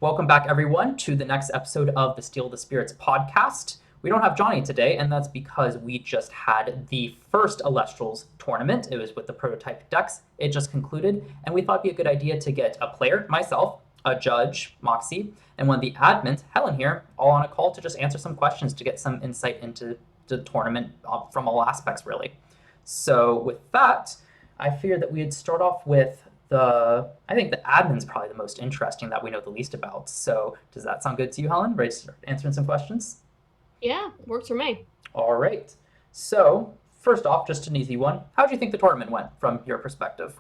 Welcome back, everyone, to the next episode of the Steal the Spirits podcast. We don't have Johnny today, and that's because we just had the first Alestrals tournament. It was with the prototype decks. It just concluded, and we thought it'd be a good idea to get a player, myself, a judge, Moxxy, and one of the admins, Helen here, all on a call to just answer some questions to get some insight into the tournament from all aspects, really. So with that, I figured that we'd start off with I think the admin's probably the most interesting that we know the least about. So does that sound good to you, Helen? Ready to start answering some questions? Yeah, works for me. All right. So first off, just an easy one. How do you think the tournament went from your perspective?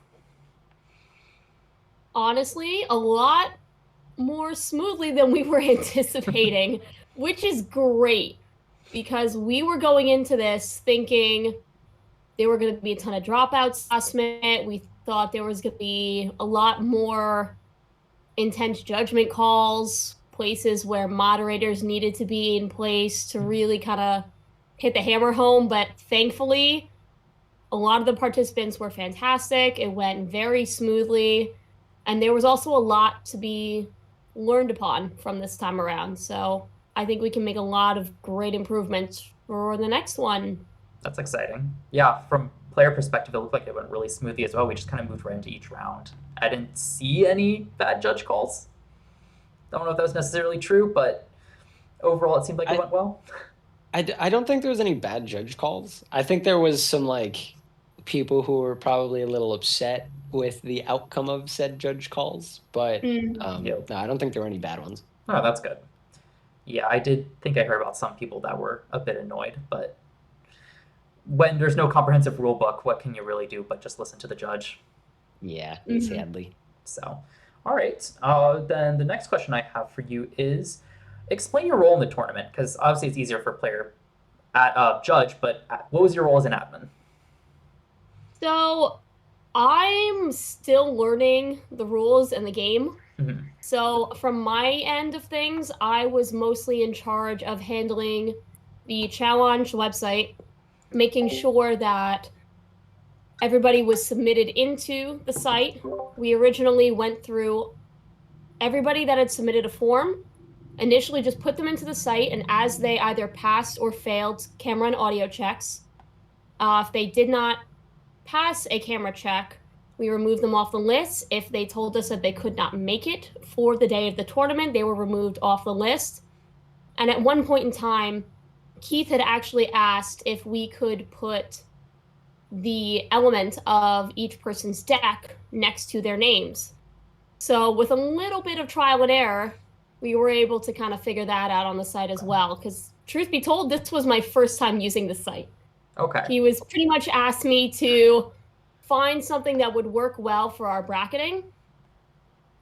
Honestly, a lot more smoothly than we were anticipating, which is great because we were going into this thinking there were going to be a ton of dropouts last minute. We thought there was going to be a lot more intense judgment calls, places where moderators needed to be in place to really kind of hit the hammer home. But thankfully, a lot of the participants were fantastic. It went very smoothly. And there was also a lot to be learned upon from this time around. So I think we can make a lot of great improvements for the next one. That's exciting. Yeah, from player perspective, it looked like it went really smoothly as well. We just kind of moved right into each round. I didn't see any bad judge calls. Don't know if that was necessarily true, but overall it seemed like it went well. I don't think there was any bad judge calls. I think there was some people who were probably a little upset with the outcome of said judge calls, but no, I don't think there were any bad ones. Oh, that's good. Yeah, I did think I heard about some people that were a bit annoyed, but when there's no comprehensive rule book, what can you really do but just listen to the judge? Yeah, sadly. So, all right. Then the next question I have for you is, explain your role in the tournament, because obviously it's easier for player judge, but what was your role as an admin? So I'm still learning the rules and the game. Mm-hmm. So from my end of things, I was mostly in charge of handling the challenge website, making sure that everybody was submitted into the site. We originally went through everybody that had submitted a form, initially just put them into the site, and as they either passed or failed camera and audio checks, if they did not pass a camera check, we removed them off the list. If they told us that they could not make it for the day of the tournament, they were removed off the list. And at one point in time, Keith had actually asked if we could put the element of each person's deck next to their names. So with a little bit of trial and error, we were able to kind of figure that out on the site as well. Because truth be told, this was my first time using the site. Okay. He was pretty much asked me to find something that would work well for our bracketing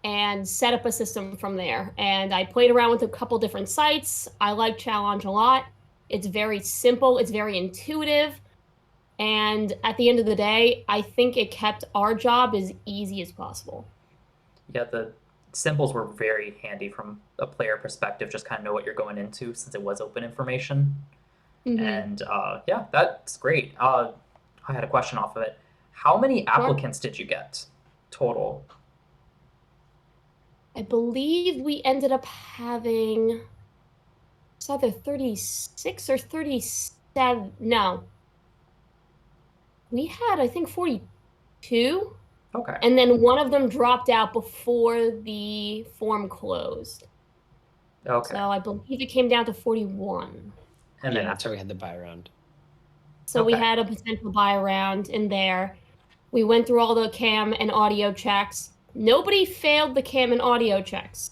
and set up a system from there. And I played around with a couple different sites. I like Challenge a lot. It's very simple. It's very intuitive. And at the end of the day, I think it kept our job as easy as possible. Yeah, the symbols were very handy from a player perspective, just kind of know what you're going into since it was open information. Mm-hmm. And yeah, that's great. I had a question off of it. How many applicants did you get total? I believe we ended up having it's either 36 or 37. No. We had, I think, 42. Okay. And then one of them dropped out before the form closed. Okay. So I believe it came down to 41. And then that's where we had the buy round. So we had a potential buy round in there. We went through all the cam and audio checks. Nobody failed the cam and audio checks.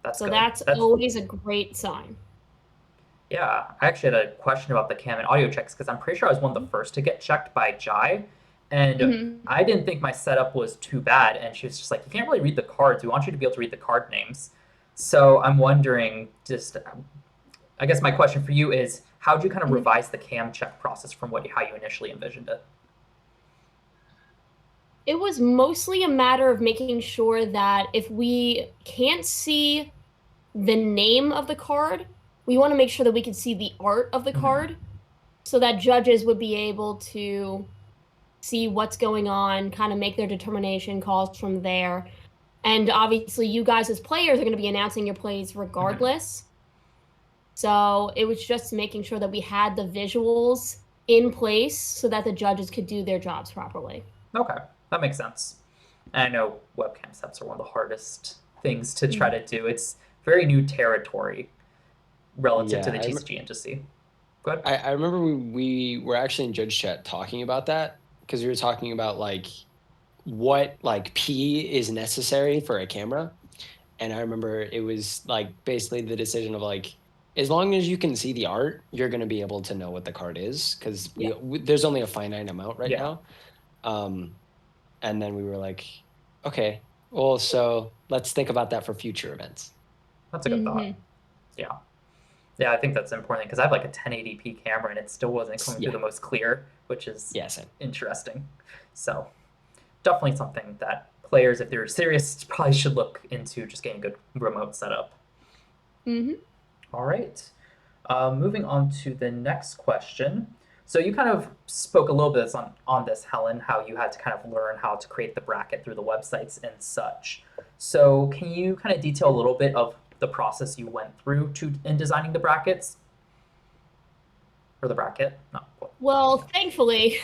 That's always a great sign. Yeah, I actually had a question about the cam and audio checks because I'm pretty sure I was one of the first to get checked by Jai. And I didn't think my setup was too bad. And she was just like, you can't really read the cards. We want you to be able to read the card names. So I'm wondering, I guess my question for you is, how did you kind of revise the cam check process from how you initially envisioned it? It was mostly a matter of making sure that if we can't see the name of the card, we want to make sure that we can see the art of the card so that judges would be able to see what's going on, kind of make their determination calls from there. And obviously, you guys as players are going to be announcing your plays regardless. So it was just making sure that we had the visuals in place so that the judges could do their jobs properly. Okay, that makes sense. And I know webcam setups are one of the hardest things to try to do. It's very new territory relative to the TCG industry. Go ahead. I remember we were actually in Judge Chat talking about that, because we were talking about like what like P is necessary for a camera. And I remember it was like basically the decision of like, as long as you can see the art, you're going to be able to know what the card is, because there's only a finite amount right now. And then we were like, okay, well, so let's think about that for future events. That's a good thought. Yeah, I think that's important because I have like a 1080p camera and it still wasn't coming through the most clear, which is interesting. So definitely something that players, if they're serious, probably should look into, just getting a good remote setup. All right. Moving on to the next question. So you kind of spoke a little bit on this, Helen, how you had to kind of learn how to create the bracket through the websites and such. So can you kind of detail a little bit of the process you went through in designing the brackets? Or the bracket? No. Well, thankfully,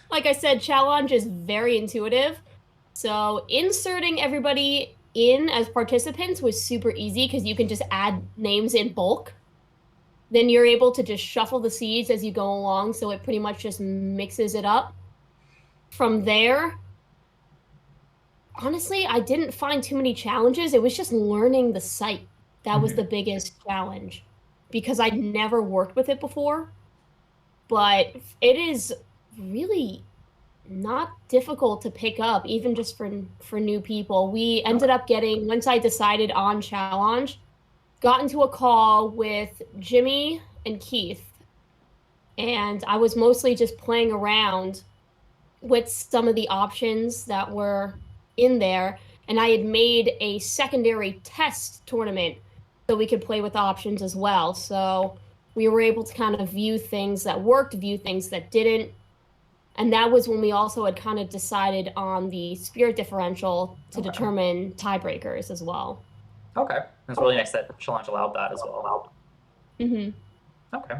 like I said, Challenge is very intuitive. So inserting everybody in as participants was super easy because you can just add names in bulk. Then you're able to just shuffle the seeds as you go along, so it pretty much just mixes it up. From there, honestly, I didn't find too many challenges. It was just learning the site. That was the biggest challenge because I'd never worked with it before. But it is really not difficult to pick up, even just for new people. We ended up getting, once I decided on Challenge, got into a call with Jimmy and Keith. And I was mostly just playing around with some of the options that were in there, and I had made a secondary test tournament so we could play with options as well. So we were able to kind of view things that worked, view things that didn't. And that was when we also had kind of decided on the spirit differential to determine tiebreakers as well. Okay. It's really nice that Challenge allowed that as well. Okay.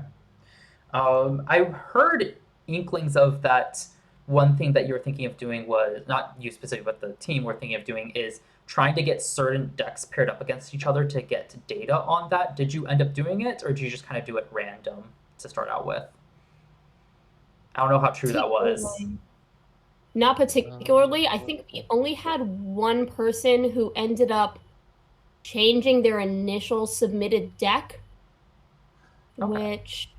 I heard inklings of that. One thing that you were thinking of doing was, not you specifically, but the team were thinking of doing, is trying to get certain decks paired up against each other to get data on that. Did you end up doing it, or did you just kind of do it random to start out with? I don't know how true that was. Not particularly. I think we only had one person who ended up changing their initial submitted deck, which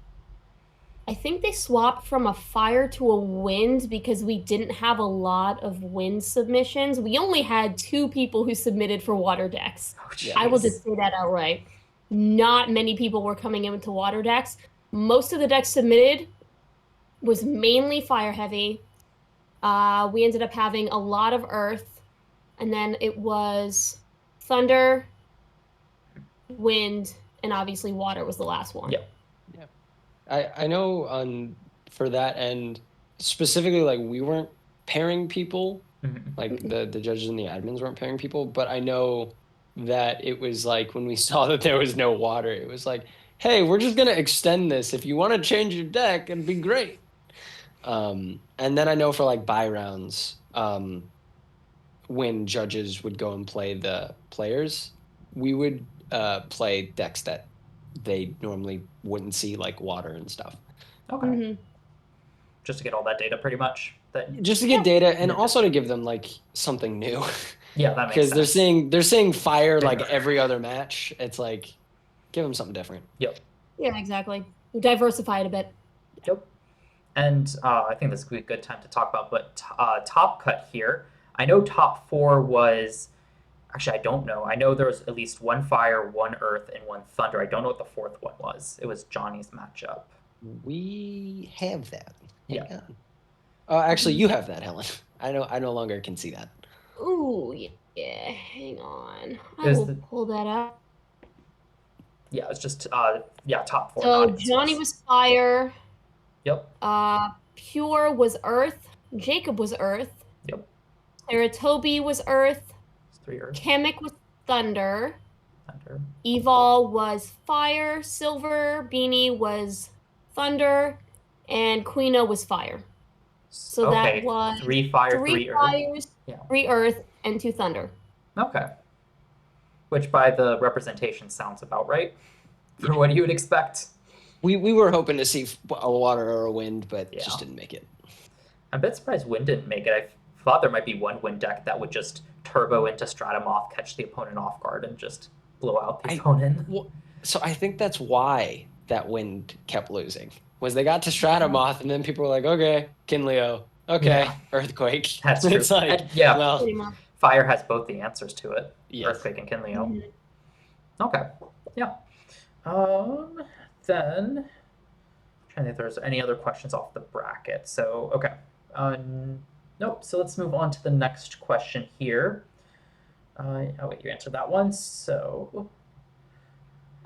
I think they swapped from a fire to a wind because we didn't have a lot of wind submissions. We only had 2 people who submitted for water decks. I will just say that outright. Not many people were coming in to water decks. Most of the decks submitted was mainly fire heavy. We ended up having a lot of earth, and then it was thunder, wind, and obviously water was the last one. I know for that end, specifically, like we weren't pairing people, like the judges and the admins weren't pairing people, but I know that it was like when we saw that there was no water, it was like, hey, we're just going to extend this. If you want to change your deck, it'd be great. And then I know for like buy rounds, when judges would go and play the players, we would play decks that they normally wouldn't see, like water and stuff. Okay. Just to get all that data, pretty much. Just to get data, and also to give them like something new. Yeah, that makes sense. Because they're seeing fire like every other match. It's like, give them something different. Yep. Yeah, exactly. Diversify it a bit. Yep. And I think this would be a good time to talk about, but Top Cut here. I know top 4 was, actually I don't know. I know there was at least 1 fire, 1 earth, and 1 thunder. I don't know what the 4th one was. It was Johnny's matchup. We have that. Yeah. Actually, you have that, Helen. I no longer can see that. Ooh, yeah. Hang on. I will pull that up. Yeah, it's just top 4. So Johnny was fire. Yep. Pure was earth. Jacob was earth. Yep. Saratobi was earth. 3 Earth. Kamek was thunder. Thunder. Evol was fire. Silver Beanie was thunder. And Queena was fire. So Okay, that was 3 fire, 3 3 Earth. fires, Yeah. 3 earth, and 2 thunder. Okay. Which by the representation sounds about right for what you would expect. We were hoping to see a water or a wind, but just didn't make it. I'm a bit surprised wind didn't make it. I thought there might be one wind deck that would just turbo into Stratamoth, catch the opponent off guard, and just blow out the opponent. So I think that's why that wind kept losing. Was they got to Stratamoth, and then people were like, okay, Kinleo, okay, Earthquake. That's true. It's like, well, fire has both the answers to it. Yes. Earthquake and Kinleo. Okay. Yeah. Then, I'm trying to think if there's any other questions off the bracket. So, okay. Nope. So let's move on to the next question here. Oh, wait, you answered that one. So,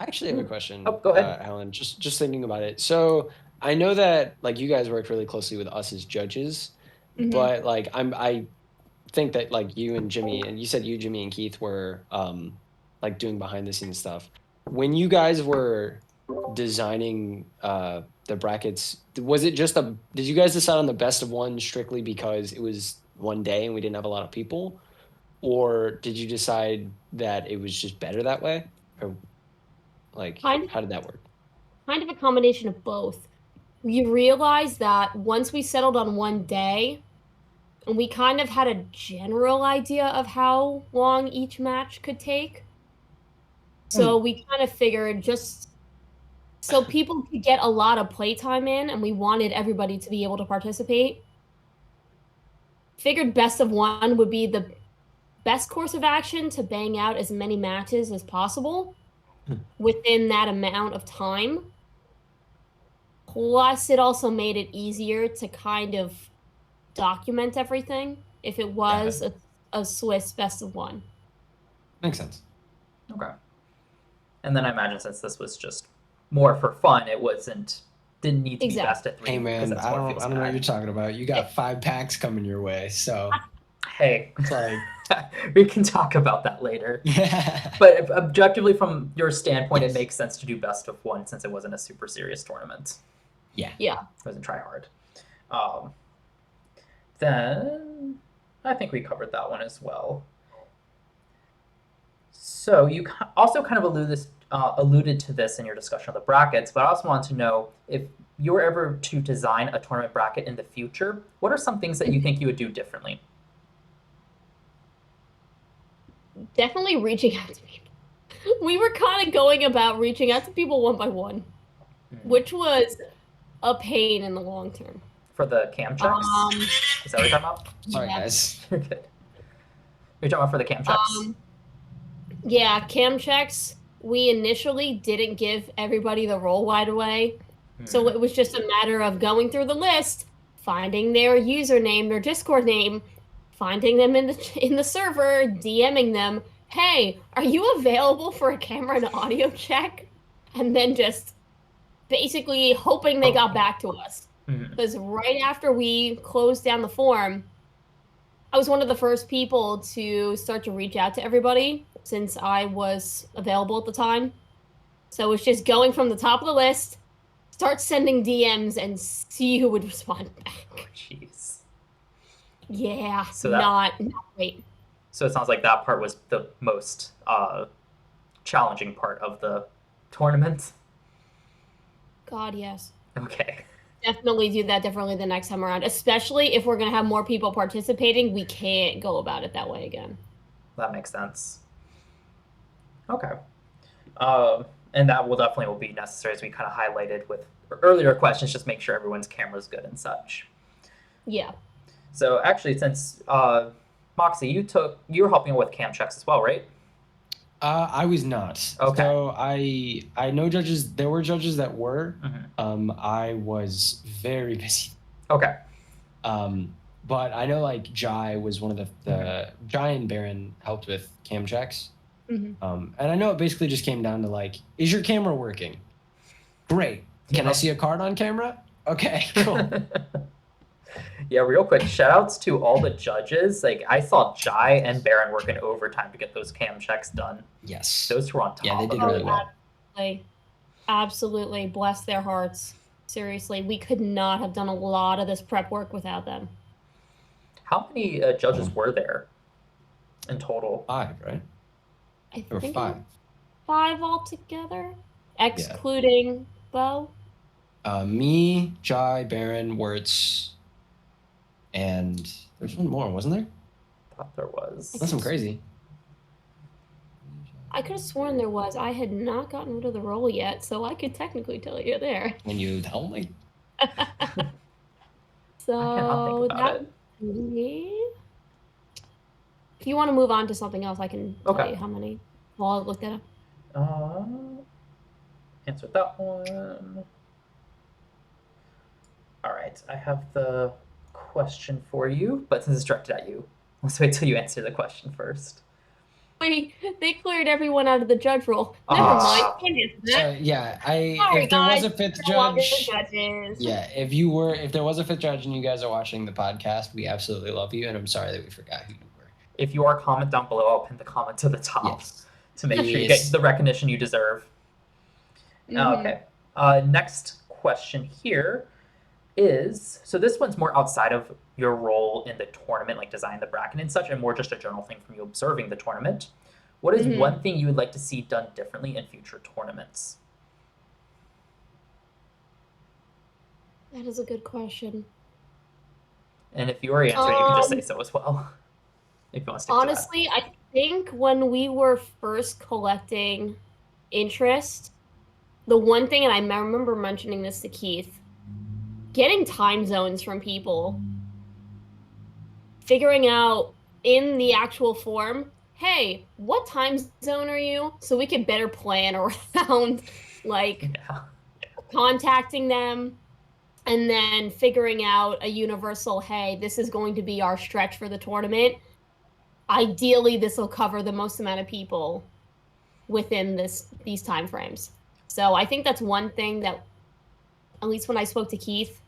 I actually have a question. Oh, go ahead. Helen. Just thinking about it. So I know that like you guys work really closely with us as judges, but like I think that like you and Jimmy, and you said you, Jimmy, and Keith were like doing behind the scenes stuff. When you guys were designing the brackets, was it just did you guys decide on the best of one strictly because it was one day and we didn't have a lot of people, or did you decide that it was just better that way, or like how did that work? Kind of a combination of both. We realized that once we settled on one day, and we kind of had a general idea of how long each match could take. So we kind of figured just so people could get a lot of playtime in, and we wanted everybody to be able to participate. Figured best of one would be the best course of action to bang out as many matches as possible within that amount of time. Plus, it also made it easier to kind of document everything if it was a Swiss best of one. Makes sense. Okay. And then I imagine since this was just more for fun, it didn't need to be best of 3. Hey man, I don't know what you're talking about. You got 5 packs coming your way, so hey, it's like we can talk about that later. Yeah. But objectively, from your standpoint, it makes sense to do best of one since it wasn't a super serious tournament. Yeah. It wasn't try hard. Then I think we covered that one as well. So you also kind of alluded to this in your discussion of the brackets, but I also want to know if you were ever to design a tournament bracket in the future, what are some things that you think you would do differently? Definitely reaching out to people. We were kind of going about reaching out to people one by one, which was a pain in the long term. For the cam checks? Is that what you're talking about? Sorry, guys. You're good. You're talking about for the cam checks? Yeah, cam checks. We initially didn't give everybody the role right away. So it was just a matter of going through the list, finding their username, their Discord name, finding them in the server, DMing them, hey, are you available for a camera and audio check? And then just basically hoping they got back to us. Because right after we closed down the forum, I was one of the first people to start to reach out to everybody since I was available at the time. So it was just going from the top of the list, start sending DMs, and see who would respond back. Jeez. Yeah, so not great. So it sounds like that part was the most challenging part of the tournament. God, yes. Okay. Definitely do that differently the next time around, especially if we're going to have more people participating. We can't go about it that way again. That makes sense. Okay. And that will be necessary, as we kind of highlighted with earlier questions, just make sure everyone's camera's good and such. Yeah. So actually, since Moxxy, you were helping with cam checks as well, right? I was not. Okay. So I know judges. There were judges that were. I was very busy. Okay. But I know like Jai was one of the Jai and Baron helped with cam checks. And I know it basically just came down to like, is your camera working? Great. Can I see a card on camera? Okay, cool. Yeah, real quick, shout outs to all the judges. Like, I saw Jai and Baron working overtime to get those cam checks done. Yes. Those were on top. Yeah, they did of really it. well. Absolutely. Bless their hearts. Seriously, we could not have done a lot of this prep work without them. How many judges were there in total? 5, right? I Or think 5. 5 altogether, excluding Bo. Me, Jai, Baron, Werts, and there's one more, wasn't there? I thought there was. That's some crazy. I could have sworn there was. I had not gotten rid of the role yet, so I could technically tell you there. Can you tell me? So I cannot think about it. If you want to move on to something else, I can tell you how many. Well, I'll look that up. Answer that one. All right, I have the question for you, but since it's directed at you, let's wait till you answer the question first. Wait, they cleared everyone out of the judge role. Never mind. So, yeah, Sorry, if there guys, was a fifth I love judge, the judges. yeah, if there was a fifth judge and you guys are watching the podcast, we absolutely love you, and I'm sorry that we forgot who you were. If you are, comment down below. I'll pin the comment to the top to make sure you Yes. get the recognition you deserve. Okay. Next question here is, so this one's more outside of your role in the tournament, like designing the bracket and such, and more just a general thing from you observing the tournament. What is one thing you would like to see done differently in future tournaments? That is a good question. And if you already answered, you can just say so as well. If you want to stick honestly, to that. I think when we were first collecting interest, the one thing, and I remember mentioning this to Keith, getting time zones from people, figuring out in the actual form, hey, what time zone are you? So we could better plan around, like, contacting them, and then figuring out a universal, hey, this is going to be our stretch for the tournament. Ideally, this will cover the most amount of people within these time frames. So I think that's one thing that, at least when I spoke to Keith,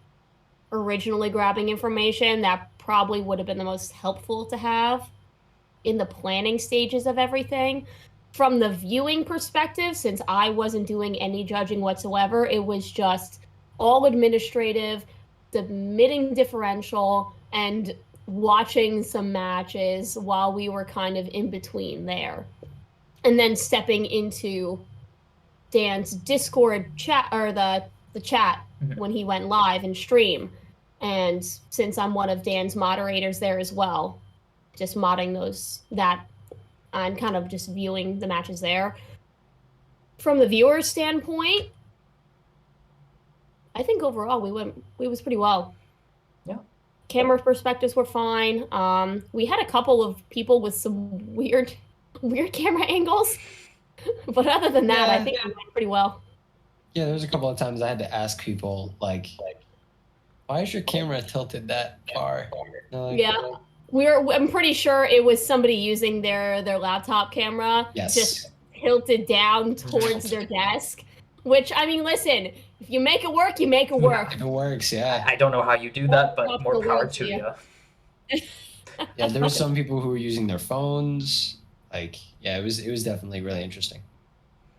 originally grabbing information, that probably would have been the most helpful to have in the planning stages of everything. From the viewing perspective, since I wasn't doing any judging whatsoever, it was just all administrative, submitting differential, and watching some matches while we were kind of in between there. And then stepping into Dan's Discord chat, or the chat when he went live and stream. And since I'm one of Dan's moderators there as well, just modding that and kind of just viewing the matches there. From the viewer's standpoint, I think overall we was pretty well. Yeah. Camera perspectives were fine. We had a couple of people with some weird camera angles. But other than that, I think it went pretty well. Yeah, there was a couple of times I had to ask people, like, why is your camera tilted that far? Like, I'm pretty sure it was somebody using their laptop camera just tilted down towards their desk. Which, I mean, listen, if you make it work, you make it work. If it works, yeah. I don't know how you do that, but more power to you. Yeah, there were some people who were using their phones. Like, yeah, it was definitely really interesting.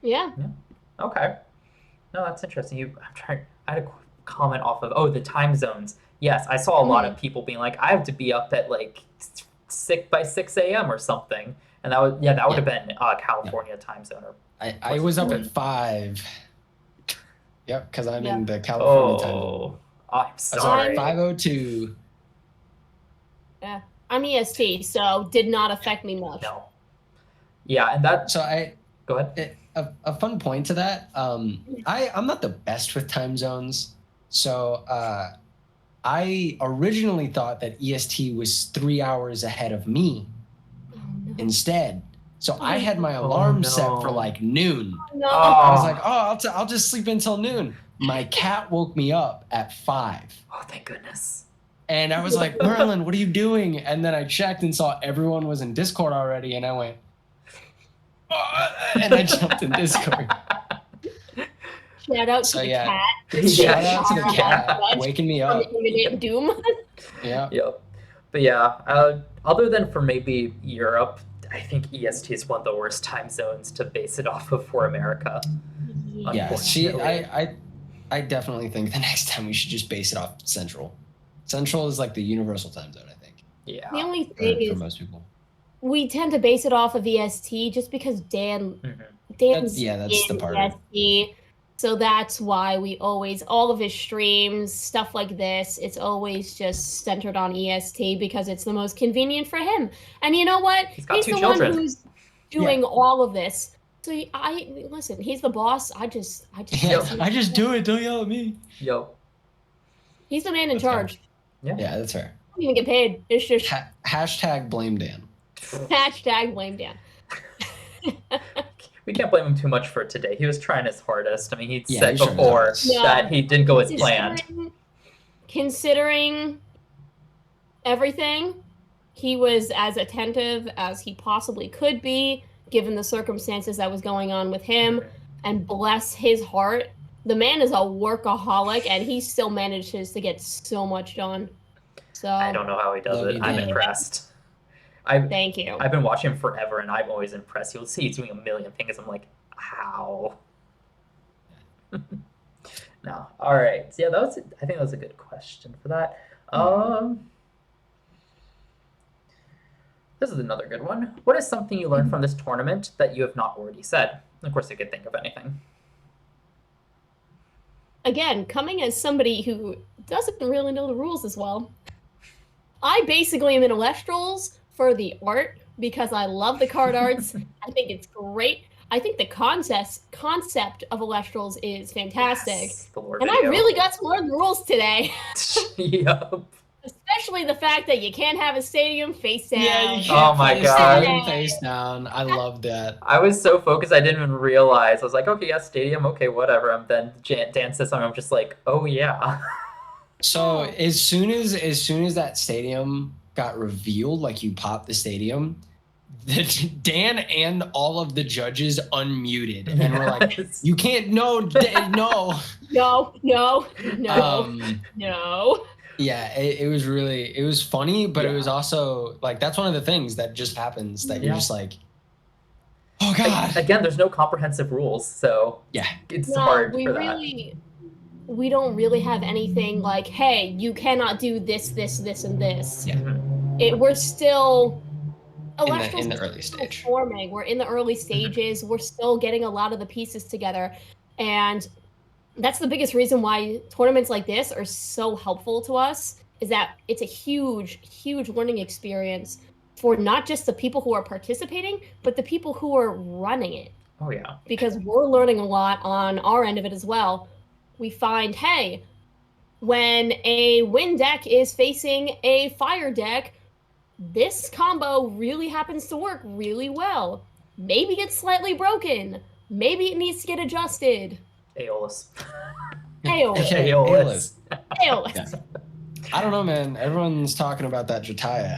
Yeah. Okay. No, that's interesting. I had a comment off of the time zones. Yes, I saw a lot of people being like, I have to be up at like 6 a.m. or something, and that would have been California time zone. Or I was up at 5. Yep, because I'm in the California time zone. I'm sorry. I was at 5:02. Yeah, I'm EST, so did not affect me much. No. Yeah, and that. So go ahead. A fun point to that. I'm not the best with time zones, so I originally thought that EST was 3 hours ahead of me instead. So I had my alarm set for like noon. No. I was like, I'll just sleep until noon. My cat woke me up at 5. Oh, thank goodness. And I was like, Merlin, what are you doing? And then I checked and saw everyone was in Discord already, and I went, and I jumped in Discord. Shout out to the cat. Shout out to the cat waking me up. From Imminent Doom. Yeah. Yep. But yeah, other than for maybe Europe, I think EST is one of the worst time zones to base it off of for America. Yeah. See, Unfortunately. I definitely think the next time we should just base it off Central. Central is like the universal time zone, I think, Yeah. The only thing for is most people. we tend to base it off of EST just because Dan's That's the in part. EST. So that's why we always, all of his streams, stuff like this, it's always just centered on EST because it's the most convenient for him. And you know what? He's got two the children. one who's doing all of this. So listen, he's the boss. I just I just do it. Don't yell at me. Yo. He's the man in charge. Yeah. Yeah, that's fair. Don't even get paid. It's just Hashtag blame Dan. hashtag blame Dan. We can't blame him too much for today. He was trying his hardest. I mean, he Yeah, said he sure before was. that he didn't go as planned. Considering everything, he was as attentive as he possibly could be, given the circumstances that was going on with him. And bless his heart, the man is a workaholic, and he still manages to get so much done. So I don't know how he does it. I'm impressed. Thank you. I've been watching him forever, and I'm always impressed. You'll see he's doing a million things. I'm like, how? No. All right. So yeah, I think that was a good question for that. This is another good one. What is something you learned from this tournament that you have not already said? Of course, you could think of anything. Again, coming as somebody who doesn't really know the rules as well, I basically am in Elestrals for the art because I love the card arts. I think it's great. I think the concept of Elestrals is fantastic. Yes, and I really got to learn the rules today. Yep. Especially the fact that you can't have a stadium face down. Yeah, you Oh can't my play God. stadium face down. I love that. I was so focused, I didn't even realize. I was like, okay, yeah, stadium, okay, whatever. And then Dan says something, I'm just like, oh yeah. So as soon as that stadium got revealed, like you popped the stadium, Dan and all of the judges unmuted and were like, "You can't, no." No. Yeah, it was funny, but it was also like that's one of the things that just happens that you're just like, oh God. Again, there's no comprehensive rules, so yeah, it's hard for that. We don't really have anything like, hey, you cannot do this, and this. Yeah. We're still in the early stage. Forming. We're in the early stages. We're still getting a lot of the pieces together. And that's the biggest reason why tournaments like this are so helpful to us, is that it's a huge, huge learning experience for not just the people who are participating, but the people who are running it. Oh, yeah. Because we're learning a lot on our end of it as well. We find, hey, when a wind deck is facing a fire deck, this combo really happens to work really well. Maybe it's slightly broken. Maybe it needs to get adjusted. Aeolus. Aeolus. Yeah. I don't know, man. Everyone's talking about that Jataya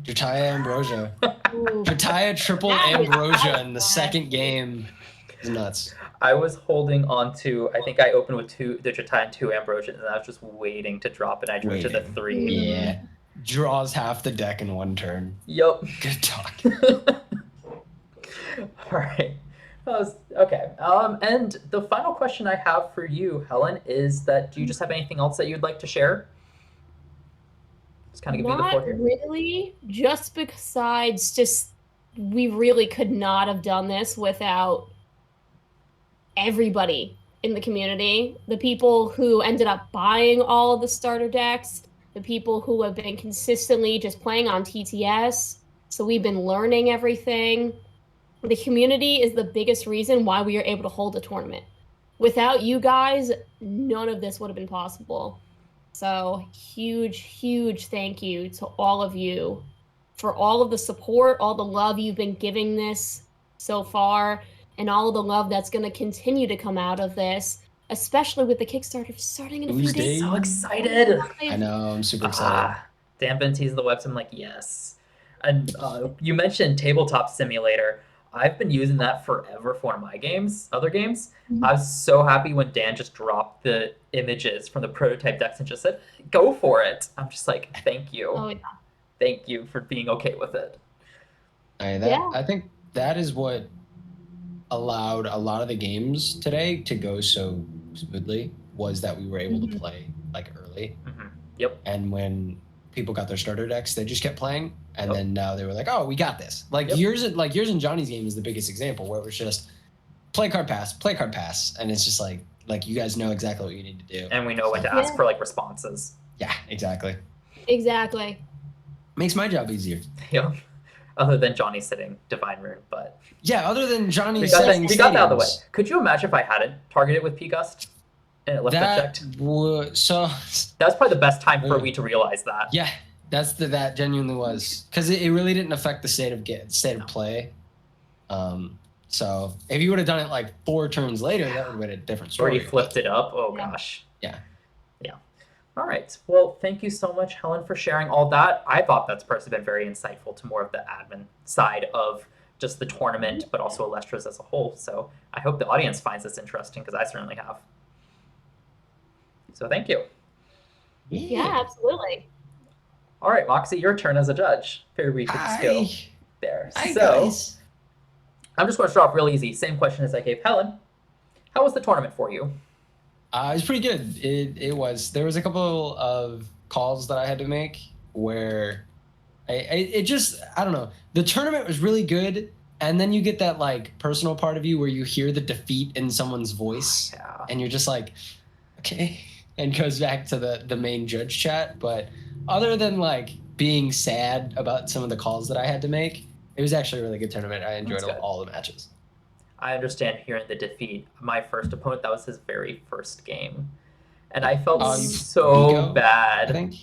Ambrosia. Jataya triple Ambrosia in the second game is nuts. I was holding on to, I think I opened with the Jataya and 2 Ambrosias, and I was just waiting to drop it. I drew to the 3. Yeah. Draws half the deck in one turn. Yup. Good talk. All right. Okay. And the final question I have for you, Helen, is that do you just have anything else that you'd like to share? Just kind of give me the floor here. Not really. Just besides, we really could not have done this without everybody in the community. The people who ended up buying all of the starter decks, the people who have been consistently just playing on TTS. So we've been learning everything. The community is the biggest reason why we are able to hold a tournament. Without you guys, none of this would have been possible. So huge, huge thank you to all of you for all of the support, all the love you've been giving this so far, and all of the love that's going to continue to come out of this, especially with the Kickstarter starting in a few days. So excited. I know, I'm super excited. Dan been teasing the website. I'm like, yes. And you mentioned Tabletop Simulator. I've been using that forever for one of my other games. Mhm. I was so happy when Dan just dropped the images from the prototype decks and just said, "Go for it." I'm just like, "Thank you, Oh, yeah. thank you for being okay with it." I think that is what allowed a lot of the games today to go so smoothly, was that we were able to play like early. Yep. And when people got their starter decks, they just kept playing, and Yep. then now they were like, "Oh, we got this." Like Yep. yours and Johnny's game is the biggest example, where it was just play card pass, and it's just like you guys know exactly what you need to do. And we know what to ask for, like, responses. Yeah, exactly. Exactly. Makes my job easier. Yep. Other than Johnny sitting Divine Rune, but Yeah, other than Johnny we got setting that out of the way. stadiums. Could you imagine if I hadn't targeted with P-Gust and it left unchecked? So That was probably the best time for me to realize that. yeah, that genuinely was, because it really didn't affect the state of play. So if you would have done it like 4 turns later, that would have been a different story. Or he flipped it up. Oh Yeah. gosh. Yeah. All right. Well, thank you so much, Helen, for sharing all that. I thought that's personally been very insightful to more of the admin side of just the tournament, but also Illustras as a whole. So I hope the audience finds this interesting, because I certainly have. So thank you. Yeah, absolutely. All right, Moxxy, your turn as a judge. Figured we could just go there. Hi, So guys. I'm just going to start off real easy. Same question as I gave Helen. How was the tournament for you? It was pretty good. It was. There was a couple of calls that I had to make where it just, I don't know. The tournament was really good, and then you get that like personal part of you where you hear the defeat in someone's voice, Yeah. and you're just like, okay, and goes back to the main judge chat. But other than like being sad about some of the calls that I had to make, it was actually a really good tournament. I enjoyed That's good. all the matches. I understand hearing the defeat. My first opponent, that was his very first game. And I felt so Vigo, bad. I think.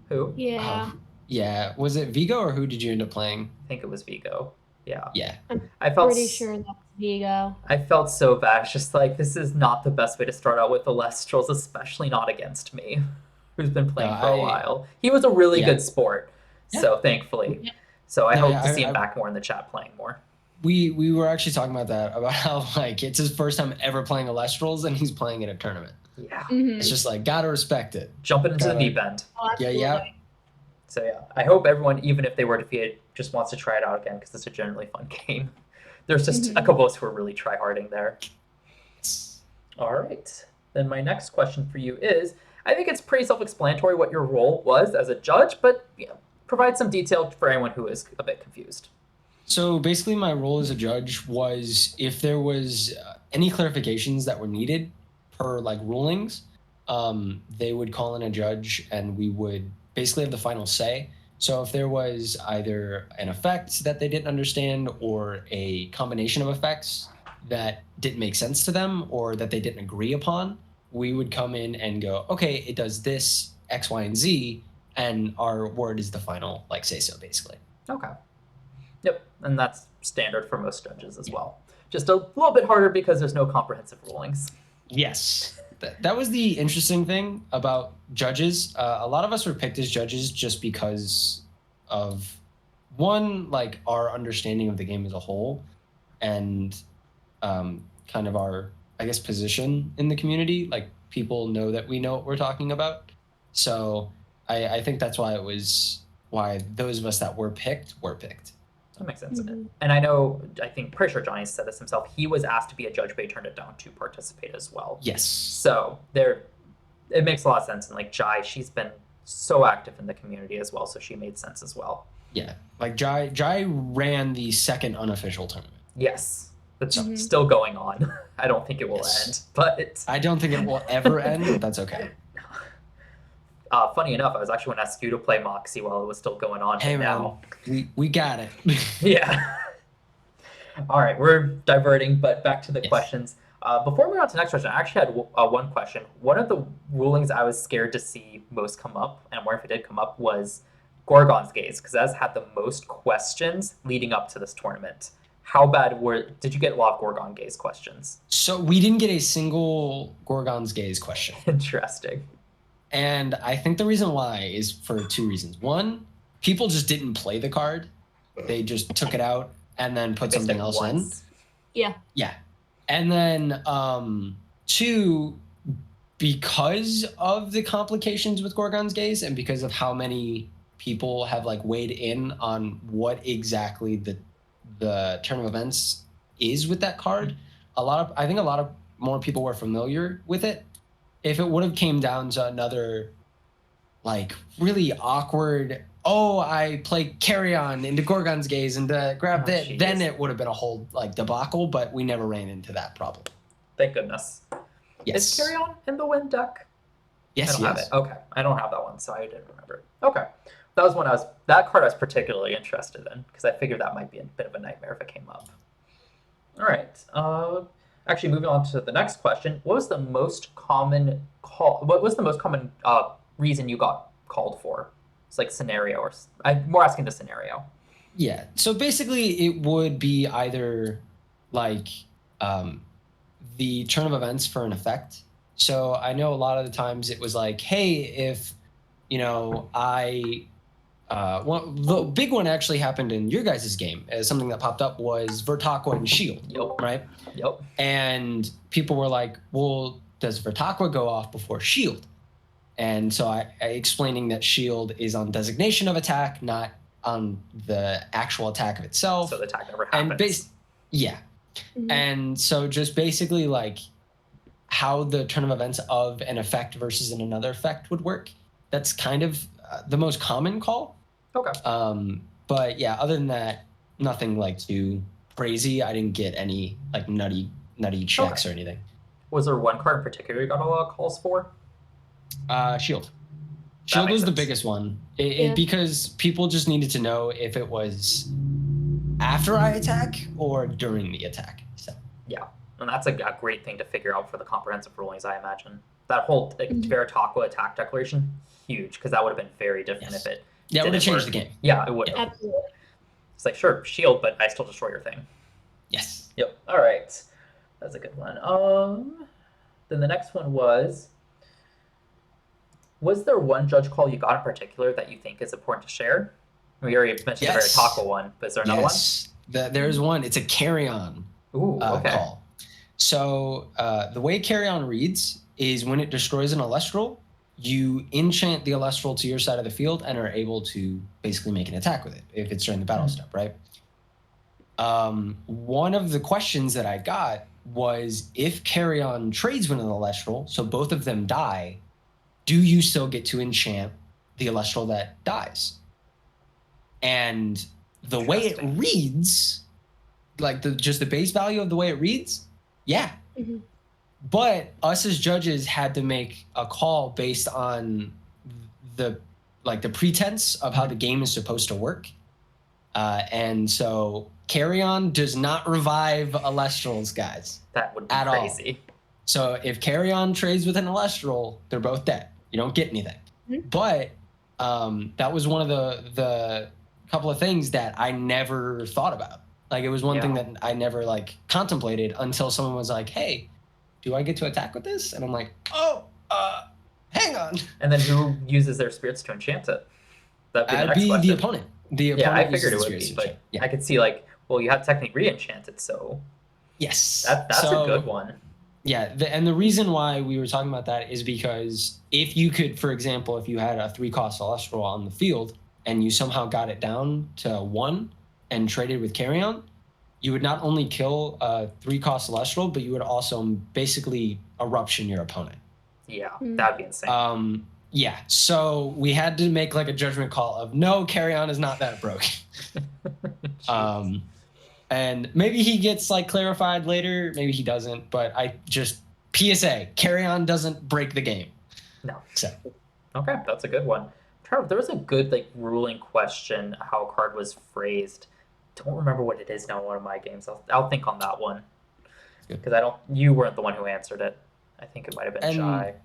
Who? Yeah. Yeah. Was it Vigo, or who did you end up playing? I think it was Vigo. Yeah. Yeah. I felt Pretty sure that's Vigo. I felt so bad. It's just like, this is not the best way to start out with the Lestrals, especially not against me, who's been playing for a while. He was a really good sport, so thankfully. Yeah. So I hope to see him back more in the chat playing more. We were actually talking about that, about how like it's his first time ever playing Lestrals, and he's playing in a tournament. Yeah. Mhm. It's just like, gotta respect it. Jumping into the deep end. Oh, Yeah. absolutely. So yeah, I hope everyone, even if they were defeated, just wants to try it out again, because it's a generally fun game. There's just a couple of us who are really try-harding there. All right. Then my next question for you is, I think it's pretty self-explanatory what your role was as a judge, but provide some detail for anyone who is a bit confused. So basically, my role as a judge was, if there was any clarifications that were needed per like rulings, they would call in a judge, and we would basically have the final say. So if there was either an effect that they didn't understand, or a combination of effects that didn't make sense to them, or that they didn't agree upon, we would come in and go, okay, it does this, X, Y, and Z, and our word is the final like say so, basically. Okay. Yep, and that's standard for most judges as well. Just a little bit harder because there's no comprehensive rulings. Yes. That was the interesting thing about judges. A lot of us were picked as judges just because of, one, like our understanding of the game as a whole, and kind of our, I guess, position in the community. Like, people know that we know what we're talking about. So I think that's why why those of us that were picked. That makes sense. And I think pretty sure Johnny said this himself. He was asked to be a judge, but he turned it down to participate as well. Yes. So it makes a lot of sense. And like Jai, she's been so active in the community as well, so she made sense as well. Yeah, like Jai ran the second unofficial tournament. Yes, that's still going on. I don't think it will end, but I don't think it will ever end, but that's okay. Funny enough, I was actually going to ask you to play Moxxy while it was still going on. Hey, now. We got it. Yeah. All right, we're diverting, but back to the questions. Before we move on to the next question, I actually had one question. One of the rulings I was scared to see most come up, and where if it did come up, was Gorgon's Gaze, because that's had the most questions leading up to this tournament. How bad did you get a lot of Gorgon Gaze questions? So we didn't get a single Gorgon's Gaze question. Interesting. And I think the reason why is for 2 reasons. One, people just didn't play the card. They just took it out and then put Based something it else once. Yeah. Yeah. And then 2, because of the complications with Gorgon's Gaze and because of how many people have like weighed in on what exactly the turn of events is with that card, I think a lot of more people were familiar with it. If it would have came down to another like really awkward, I play Carry On into Gorgon's Gaze and grab that, then it would have been a whole like debacle, but we never ran into that problem. Thank goodness. Yes. Is Carry On in the Wind deck? Yes, I don't have it. Okay, I don't have that one, so I didn't remember it. Okay, that was that card I was particularly interested in because I figured that might be a bit of a nightmare if it came up. All right. Actually, moving on to the next question. What was the most common reason you got called for? It's like scenario, or I'm more asking the scenario. Yeah. So basically, it would be either like the turn of events for an effect. So I know a lot of the times it was like, hey, if the big one actually happened in your guys' game. Something that popped up was Vertaqua and Shield. Yep. Right? Yep. And people were like, well, does Vertaqua go off before Shield? And so I explaining that Shield is on designation of attack, not on the actual attack of itself. So the attack never happens. Mm-hmm. And so just basically like how the turn of events of an effect versus another effect would work. That's kind of the most common call. Okay. But yeah, other than that, nothing like too crazy. I didn't get any like nutty checks or anything. Was there one card in particular you got a lot of calls for? Shield. Shield was the biggest one. Yeah. Because people just needed to know if it was after I attack or during the attack. So yeah, and that's a great thing to figure out for the comprehensive rulings, I imagine. That whole Vertaqua attack declaration, huge, because that would have been very different if it would have changed the game. Yeah, it would have. Absolutely. It's like, sure, shield, but I still destroy your thing. Yes. Yep. All right. That's a good one. Then the next one was there one judge call you got in particular that you think is important to share? We already mentioned the Vertaqua one, but is there another one? There's one. It's a carry-on call. So the way carry-on reads is when it destroys an Alestral, you enchant the Alestral to your side of the field and are able to basically make an attack with it if it's during the battle step, right? One of the questions that I got was if carry-on trades with an Alestral, so both of them die, do you still get to enchant the Alestral that dies? And the way it reads, like just the base value of the way it reads, yeah. Mm-hmm. But us as judges had to make a call based on the pretense of how the game is supposed to work. And so carry-on does not revive Alestrals, guys. That would be at crazy. All. So if carry-on trades with an Alestral, they're both dead. You don't get anything. Mm-hmm. But that was one of the couple of things that I never thought about. Like it was one thing that I never like contemplated until someone was like, hey, do I get to attack with this? And I'm like, hang on. And then who uses their spirits to enchant it? That'd be the opponent. The opponent. Yeah, I figured it would be, but I could see like, well, you have technically re-enchanted, so yes, that's a good one. Yeah, and the reason why we were talking about that is because if you could, for example, if you had a 3-cost Celestial on the field and you somehow got it down to 1 and traded with Carry-On, you would not only kill a 3-cost Celestial, but you would also basically eruption your opponent. Yeah, that'd be insane. Yeah, so we had to make like a judgment call of no, Carry-On is not that broken. And maybe he gets like clarified later, maybe he doesn't, but I just PSA, Carry-On doesn't break the game. No. So. Okay, that's a good one. There was a good like ruling question how a card was phrased. Don't remember what it is now in one of my games. I'll think on that one. Because you weren't the one who answered it. I think it might have been Shy.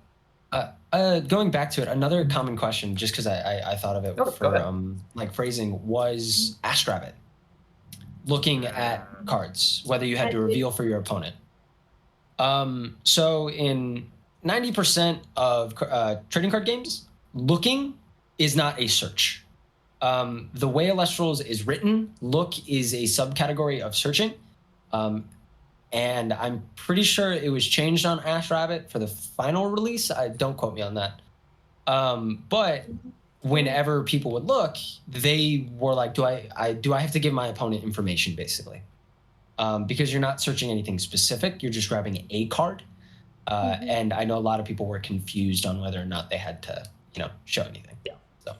Going back to it, another common question, just because I thought of it for like phrasing, was Ask Rabbit. Looking at cards, whether you had to reveal for your opponent. So in 90% of trading card games, looking is not a search. The way Alestrals is written, look is a subcategory of searching. And I'm pretty sure it was changed on Ash Rabbit for the final release. Don't quote me on that. But whenever people would look, they were like, do I have to give my opponent information, basically? Because you're not searching anything specific. You're just grabbing a card. And I know a lot of people were confused on whether or not they had to, show anything. Yeah. So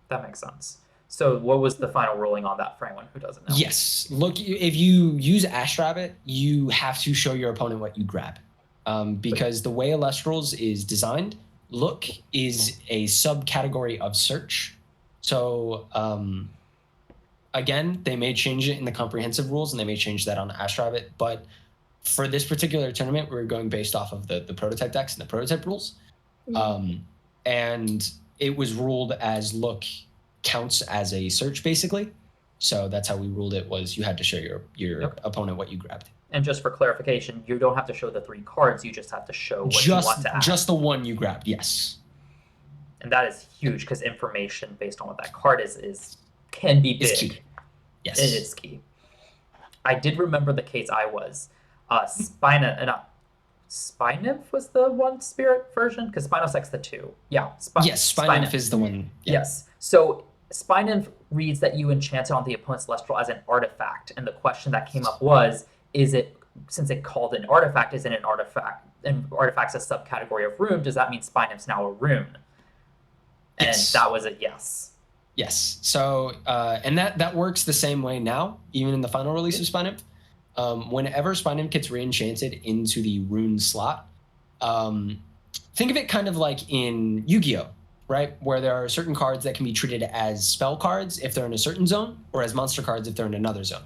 that makes sense. So what was the final ruling on that for anyone who doesn't know? Yes. Look, if you use Ash Rabbit, you have to show your opponent what you grab. Because the way Alestrals is designed, look is a subcategory of search. So again, they may change it in the comprehensive rules, and they may change that on Ash Rabbit. But for this particular tournament, we're going based off of the prototype decks and the prototype rules. And it was ruled as look counts as a search, basically. So that's how we ruled it, was you had to show your opponent what you grabbed. And just for clarification, you don't have to show the 3 cards, you just have to show what you want to add. Just the one you grabbed, yes. And that is huge, because information based on what that card can be big. It's key. Yes. It is key. I did remember the case I was. Spynymph was the one spirit version, because Spinosec's the 2. Yeah. Yes, Spynymph is the one. Yeah. Yes. So Spynymph reads that you enchant it on the opponent's Celestial as an artifact, and the question that came up was, since it called an artifact, is it an artifact? And artifact's a subcategory of rune. Does that mean Spynymph's now a rune? And yes. That was a yes. Yes. So, and that works the same way now, even in the final release of Spynymph. Whenever Spynymph gets re-enchanted into the rune slot, think of it kind of like in Yu-Gi-Oh, right? Where there are certain cards that can be treated as spell cards if they're in a certain zone, or as monster cards if they're in another zone.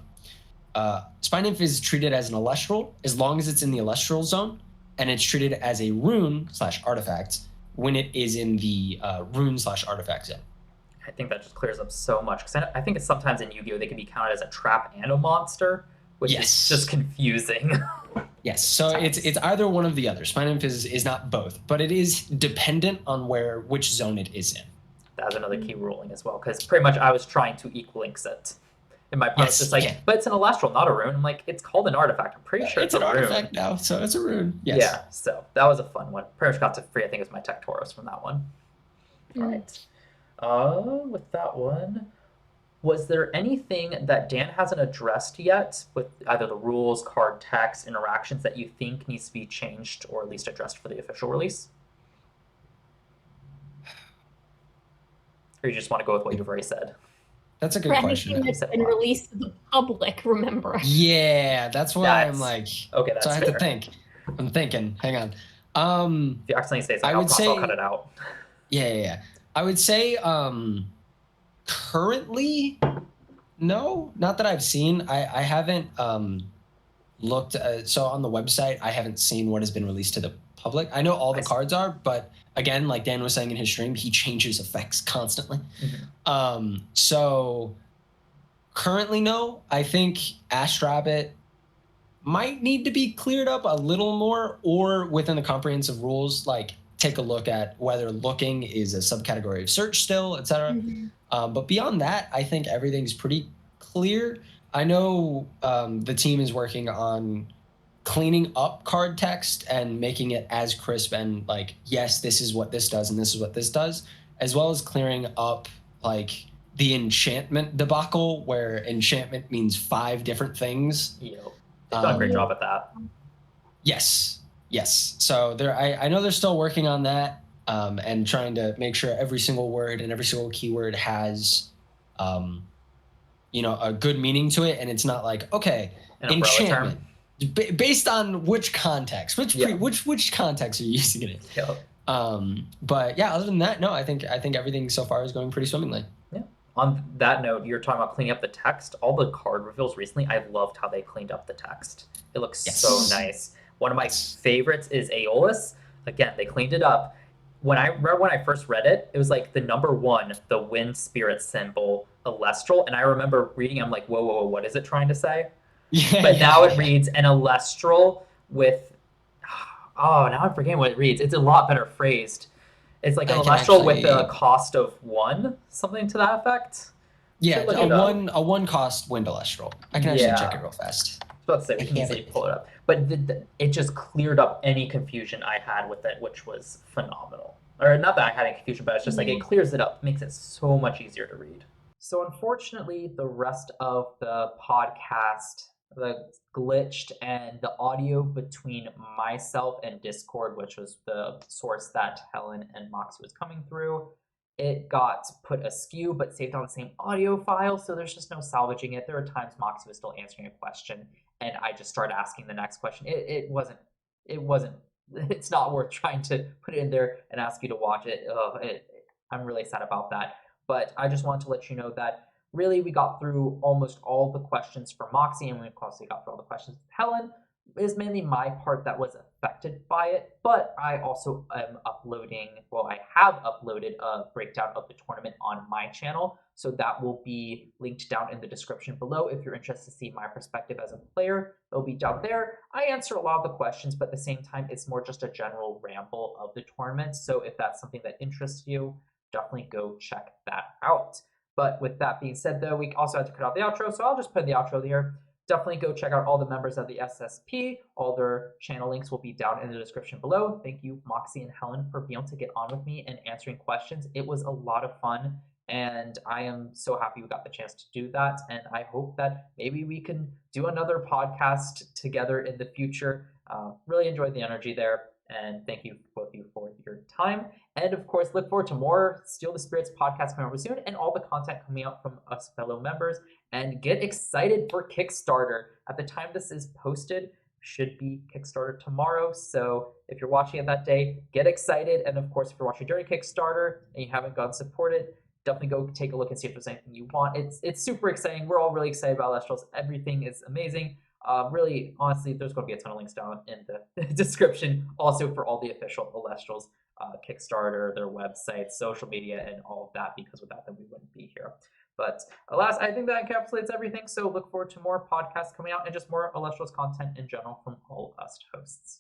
Spynymph is treated as an Alestral as long as it's in the Alestral zone, and it's treated as a rune/artifact when it is in the rune/artifact zone. I think that just clears up so much, because I think it's sometimes in Yu-Gi-Oh they can be counted as a trap and a monster, which is just confusing. Yes, so it's either one of the other. Spynymph is not both, but it is dependent on which zone it is in. That's another key ruling as well, because pretty much I was trying to equalinks it. And my opponent's just like, but it's an Alestral, not a rune. I'm like, it's called an artifact. I'm pretty sure it's an a rune. artifact now, so it's a rune. Yes. Yeah, so that was a fun one. Pretty much got to free, I think it was my Tech Tauros from that one. All right. With that one, was there anything that Dan hasn't addressed yet with either the rules, card text, interactions that you think needs to be changed or at least addressed for the official release? Or you just want to go with what you've already said? That's a good question. Anything that's been released to the public, remember? Yeah, that's why I'm like, okay, that's so I have fair. to think. I'm thinking. Hang on. If you accidentally say something, I'll cut it out. Yeah. I would say currently, no, not that I've seen. I haven't looked. So on the website, I haven't seen what has been released to the public. I know all the cards are, but again, like Dan was saying in his stream, he changes effects constantly. So currently, no. I think Ash Rabbit might need to be cleared up a little more, or within the comprehensive rules, like take a look at whether looking is a subcategory of search still, etc. But beyond that, I think everything's pretty clear. I know the team is working on cleaning up card text and making it as crisp and like, yes, this is what this does and this is what this does, as well as clearing up like the enchantment debacle, where enchantment means 5 different things. They've done a great job at that. Yes. So I know they're still working on that and trying to make sure every single word and every single keyword has, a good meaning to it, and it's not like, okay, enchantment based on which context, which context are you using it in? But yeah, other than that, no, I think everything so far is going pretty swimmingly. Yeah. On that note, you're talking about cleaning up the text. All the card reveals recently, I loved how they cleaned up the text. It looks so nice. One of my favorites is Aeolus. Again, they cleaned it up. When I first read it, it was like the number 1, the wind spirit symbol, Alestral, and I remember reading, I'm like, whoa, what is it trying to say? But now it reads an Alestral with, now I'm forgetting what it reads. It's a lot better phrased. It's like an Alestral with a cost of 1, something to that effect. Yeah, Should look it up. a one cost wind Alestral. I can actually check it real fast. Let's say we can easily pull it up. But it just cleared up any confusion I had with it, which was phenomenal. Or not that I had any confusion, but it's just like it clears it up, makes it so much easier to read. So unfortunately, the rest of the podcast glitched, and the audio between myself and Discord, which was the source that Helen and Moxxy was coming through, it got put askew but saved on the same audio file, so there's just no salvaging it. There are times Moxxy was still answering a question and I just started asking the next question. It's not worth trying to put it in there and ask you to watch it. I'm really sad about that. But I just wanted to let you know that really we got through almost all the questions for Moxxy, and we also got through all the questions with Helen. It is mainly my part that was affected by it, but I also am I have uploaded a breakdown of the tournament on my channel, so that will be linked down in the description below if you're interested to see my perspective as a player. It'll be down there. I answer a lot of the questions, but at the same time, it's more just a general ramble of the tournament, so if that's something that interests you, definitely go check that out. But with that being said, though, we also had to cut out the outro, so I'll just put the outro here. Definitely go check out all the members of the SSP. All their channel links will be down in the description below. Thank you, Moxxy and Helen, for being able to get on with me and answering questions. It was a lot of fun, and I am so happy we got the chance to do that. And I hope that maybe we can do another podcast together in the future. Really enjoyed the energy there. And thank you, both of you, for your time. And of course, look forward to more Steal the Spirits podcast coming out soon and all the content coming out from us fellow members. And get excited for Kickstarter. At the time this is posted, should be Kickstarter tomorrow. So if you're watching it that day, get excited. And of course, if you're watching during Kickstarter and you haven't gone supported, definitely go take a look and see if there's anything you want. It's super exciting. We're all really excited about Alestrals. Everything is amazing. Really, honestly, there's going to be a ton of links down in the description also for all the official Alestrals, Kickstarter, their websites, social media, and all of that, because without them, we wouldn't be here. But alas, I think that encapsulates everything, so look forward to more podcasts coming out and just more Alestrals content in general from all us hosts.